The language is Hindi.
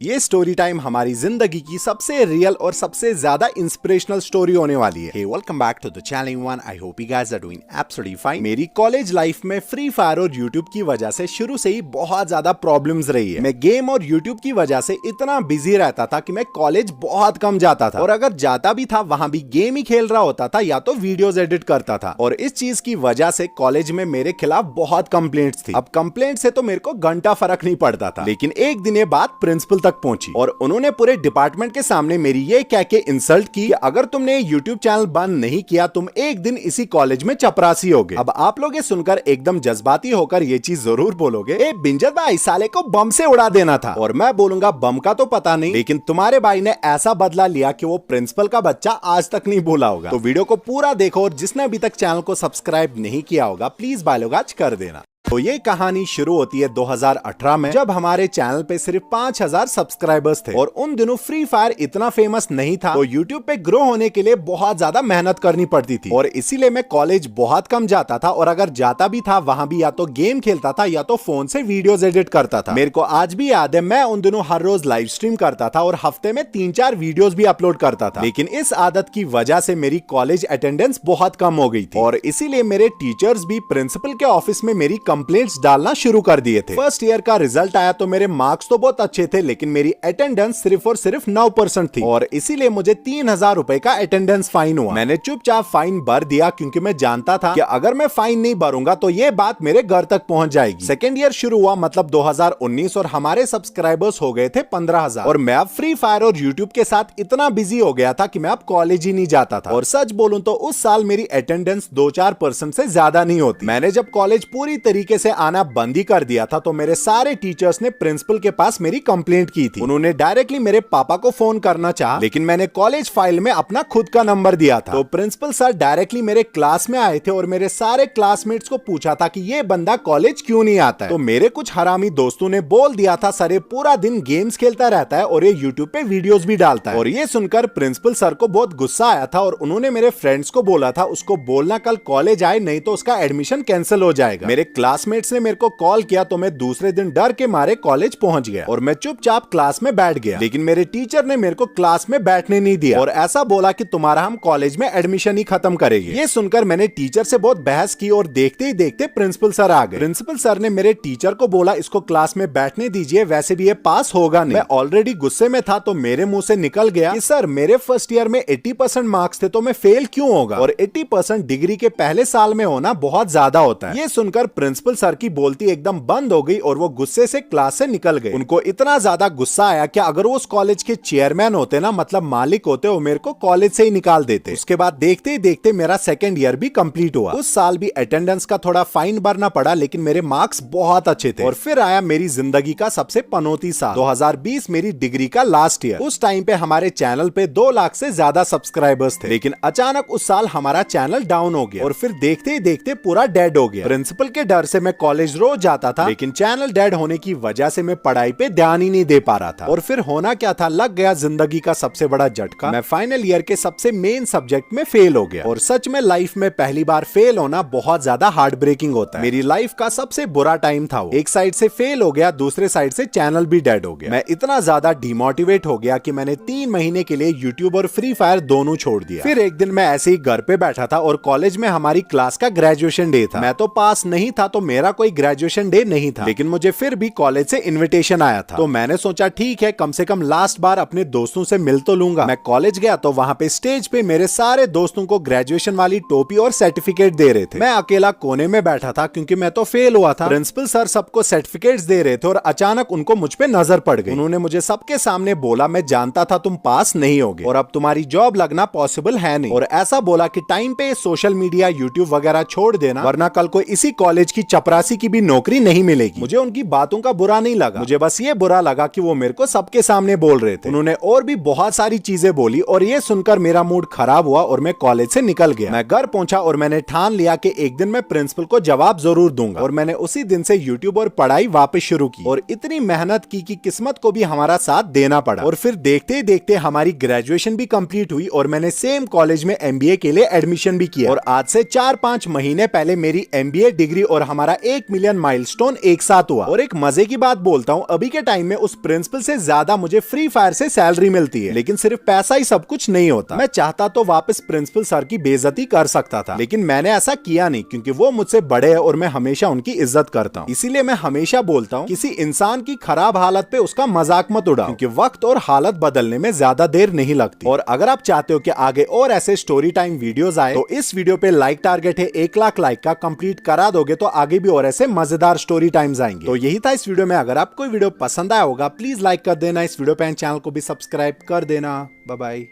ये स्टोरी टाइम हमारी जिंदगी की सबसे रियल और सबसे ज्यादा इंस्पिरेशनल स्टोरी होने वाली है। Hey, welcome back to the channel one. I hope you guys are doing absolutely fine. मेरी कॉलेज लाइफ में फ्री फायर और यूट्यूब की वजह से शुरू से ही बहुत ज्यादा प्रॉब्लम्स रही है। मैं गेम और यूट्यूब की वजह से इतना बिजी रहता था कि मैं कॉलेज बहुत कम जाता था, और अगर जाता भी था वहां भी गेम ही खेल रहा होता था या तो वीडियोस एडिट करता था। और इस चीज की वजह से कॉलेज में मेरे खिलाफ बहुत कंप्लेंट्स थी। अब कंप्लेंट से तो मेरे को घंटा फर्क नहीं पड़ता था, लेकिन एक दिन ये बात प्रिंसिपल तक पहुंची और उन्होंने पूरे डिपार्टमेंट के सामने मेरी ये कह के इंसल्ट की कि अगर तुमने यूट्यूब चैनल बंद नहीं किया तुम एक दिन इसी कॉलेज में चपरासी होगे। अब आप लोग ये सुनकर एकदम जज्बाती होकर ये चीज जरूर बोलोगे, ए बिंजत भाई साले को बम से उड़ा देना था। और मैं बोलूंगा बम का तो पता नहीं, लेकिन तुम्हारे भाई ने ऐसा बदला लिया कि वो प्रिंसिपल का बच्चा आज तक नहीं भूला होगा। तो वीडियो को पूरा देखो और जिसने अभी तक चैनल को सब्सक्राइब नहीं किया होगा प्लीज भाई लोग आज कर देना। तो ये कहानी शुरू होती है 2018 में, जब हमारे चैनल पे सिर्फ 5000 सब्सक्राइबर्स थे और उन दिनों फ्री फायर इतना फेमस नहीं था। तो यूट्यूब पे ग्रो होने के लिए बहुत ज्यादा मेहनत करनी पड़ती थी और इसीलिए मैं कॉलेज बहुत कम जाता था, और अगर जाता भी था वहां भी या तो गेम खेलता था या तो फोन से वीडियोस एडिट करता था। मेरे को आज भी याद है मैं उन दिनों हर रोज लाइव स्ट्रीम करता था और हफ्ते में 3-4 वीडियोस भी अपलोड करता था। लेकिन इस आदत की वजह से मेरी कॉलेज अटेंडेंस बहुत कम हो गई थी और इसीलिए मेरे टीचर्स भी प्रिंसिपल के ऑफिस में मेरी कंप्लेंट्स डालना शुरू कर दिए थे। फर्स्ट ईयर का रिजल्ट आया तो मेरे मार्क्स तो बहुत अच्छे थे, लेकिन मेरी अटेंडेंस सिर्फ और सिर्फ 9% थी और इसीलिए मुझे 3000 रुपए का अटेंडेंस फाइन हुआ। मैंने चुपचाप फाइन भर दिया क्योंकि मैं जानता था कि अगर मैं फाइन नहीं भरूंगा तो ये बात मेरे घर तक पहुंच जाएगी। सेकेंड ईयर शुरू हुआ मतलब 2019 और हमारे सब्सक्राइबर्स हो गए थे 15000 और मैं अब फ्री फायर और यूट्यूब के साथ इतना बिजी हो गया था कि मैं अब कॉलेज ही नहीं जाता था। और सच बोलूं तो उस साल मेरी अटेंडेंस 2-4% से ज्यादा नहीं होती। मैंने जब कॉलेज पूरी तरीके से आना बंद ही कर दिया था तो मेरे सारे टीचर्स ने प्रिंसिपल के पास मेरी कंप्लेंट की थी। उन्होंने डायरेक्टली मेरे पापा को फोन करना चाहा, लेकिन मैंने कॉलेज फाइल में अपना खुद का नंबर दिया था। तो प्रिंसिपल सर डायरेक्टली मेरे क्लास में आए थे और मेरे सारे क्लासमेट्स को पूछा था कि ये बंदा कॉलेज क्यों नहीं आता है। तो मेरे कुछ हरामी दोस्तों ने बोल दिया था सर ये पूरा दिन गेम्स खेलता रहता है और ये यूट्यूब पे वीडियोस भी डालता है। और ये सुनकर प्रिंसिपल सर को बहुत गुस्सा आया था और उन्होंने मेरे फ्रेंड्स को बोला था उसको बोलना कल कॉलेज आए नहीं तो उसका एडमिशन कैंसिल हो जाएगा। मेरे क्लासमेट्स ने मेरे को कॉल किया तो मैं दूसरे दिन डर के मारे कॉलेज पहुंच गया और मैं चुपचाप क्लास में बैठ गया। लेकिन मेरे टीचर ने मेरे को क्लास में बैठने नहीं दिया और ऐसा बोला कि तुम्हारा हम कॉलेज में एडमिशन ही खत्म करेंगे। ये सुनकर मैंने टीचर से बहुत बहस की और देखते ही देखते प्रिंसिपल सर आ गए। प्रिंसिपल सर ने मेरे टीचर को बोला इसको क्लास में बैठने दीजिए, वैसे भी ये पास होगा नहीं। मैं ऑलरेडी गुस्से में था तो मेरे मुंह से निकल गया कि सर मेरे फर्स्ट ईयर में 80% मार्क्स थे तो मैं फेल क्यों होगा, और 80% डिग्री के पहले साल में होना बहुत ज्यादा होता है। ये सुनकर प्रिंसिपल सर की बोलती एकदम बंद हो गई और वो गुस्से से क्लास से निकल गए। उनको इतना ज्यादा गुस्सा आया कि अगर वो उस कॉलेज के चेयरमैन होते ना, मतलब मालिक होते, वो मेरे को कॉलेज से ही निकाल देते। उसके बाद देखते ही देखते मेरा सेकंड ईयर भी कंप्लीट हुआ। उस साल भी अटेंडेंस का थोड़ा फाइन भरना पड़ा, लेकिन मेरे मार्क्स बहुत अच्छे थे। और फिर आया मेरी जिंदगी का सबसे पनौती साल 2020, मेरी डिग्री का लास्ट ईयर। उस टाइम पे हमारे चैनल पे 2 लाख से ज्यादा सब्सक्राइबर्स थे, लेकिन अचानक उस साल हमारा चैनल डाउन हो गया और फिर देखते ही देखते पूरा डेड हो गया। प्रिंसिपल के डर से मैं कॉलेज रोज जाता था, लेकिन चैनल डेड होने की वजह से मैं पढ़ाई पे ध्यान ही नहीं दे पा रहा था। और फिर होना क्या था, लग गया जिंदगी का सबसे बड़ा झटका। मैं फाइनल ईयर के सबसे मेन सब्जेक्ट में फेल हो गया और सच में लाइफ में पहली बार फेल होना बहुत ज्यादा हार्ट ब्रेकिंग होता है। मेरी लाइफ का सबसे बुरा टाइम था वो। एक साइड से फेल हो गया, दूसरे साइड से चैनल भी डेड हो गया। मैं इतना ज्यादा डिमोटिवेट हो गया कि मैंने 3 महीने के लिए यूट्यूब और फ्री फायर दोनों छोड़ दिया। फिर एक दिन मैं ऐसे ही घर पे बैठा था और कॉलेज में हमारी क्लास का ग्रेजुएशन डे था। मैं तो पास नहीं था तो मेरा कोई ग्रेजुएशन डे नहीं था, लेकिन मुझे फिर भी कॉलेज से इनविटेशन आया था। तो मैंने सोचा ठीक है कम से कम लास्ट बार अपने दोस्तों से मिल तो लूंगा। मैं कॉलेज गया तो वहां पे स्टेज पे मेरे सारे दोस्तों को ग्रेजुएशन वाली टोपी और सर्टिफिकेट दे रहे थे। मैं अकेला कोने में बैठा था क्योंकि मैं तो फेल हुआ था। प्रिंसिपल सर सबको सर्टिफिकेट्स दे रहे थे और अचानक उनको मुझ पे नजर पड़ गई। उन्होंने मुझे सबके सामने बोला मैं जानता था तुम पास नहीं होगे और अब तुम्हारी जॉब लगना पॉसिबल है नहीं, और ऐसा बोला कि टाइम पे सोशल मीडिया यूट्यूब वगैरह छोड़ देना वरना कल को इसी कॉलेज की चपरासी की भी नौकरी नहीं मिलेगी। मुझे उनकी बातों का बुरा नहीं लगा, मुझे बस ये बुरा लगा कि वो मेरे को सबके सामने बोल रहे थे। उन्होंने और भी बहुत सारी चीजें बोली और ये सुनकर मेरा मूड खराब हुआ और मैं कॉलेज से निकल गया। मैं घर पहुंचा और मैंने ठान लिया कि एक दिन मैं प्रिंसिपल को जवाब जरूर दूंगा, और मैंने उसी दिन से यूट्यूब और पढ़ाई वापस शुरू की और इतनी मेहनत की कि किस्मत को भी हमारा साथ देना पड़ा। और फिर देखते ही देखते हमारी ग्रेजुएशन भी कंप्लीट हुई और मैंने सेम कॉलेज में MBA के लिए एडमिशन भी किया। और आज से 4-5 महीने पहले मेरी MBA डिग्री और हमारा 1 मिलियन माइलस्टोन एक साथ हुआ। और एक मजे की बात बोलता हूँ, अभी के टाइम में उस प्रिंसिपल से ज्यादा मुझे फ्री फायर से सैलरी मिलती है, लेकिन सिर्फ पैसा ही सब कुछ नहीं होता। मैं चाहता तो वापस प्रिंसिपल सर की बेइज्जती कर सकता था, लेकिन मैंने ऐसा किया नहीं, क्योंकि वो मुझसे बड़े हैं और मैं हमेशा उनकी इज्जत करता हूँ। इसीलिए मैं हमेशा बोलता हूँ, किसी इंसान की खराब हालत पे उसका मजाक मत उड़ाओ, क्योंकि वक्त और हालत बदलने में ज्यादा देर नहीं लगती। और अगर आप चाहते हो कि आगे और ऐसे स्टोरी टाइम वीडियोस आए, तो इस वीडियो पे लाइक टारगेट है 1 लाख लाइक का, कंप्लीट करा दोगे तो आगे भी और ऐसे मजेदार स्टोरी टाइम्स आएंगे। तो यही था इस वीडियो में। अगर आपको वीडियो पसंद आया होगा प्लीज लाइक कर देना, इस वीडियो पे चैनल को भी सब्सक्राइब कर देना। Bye bye.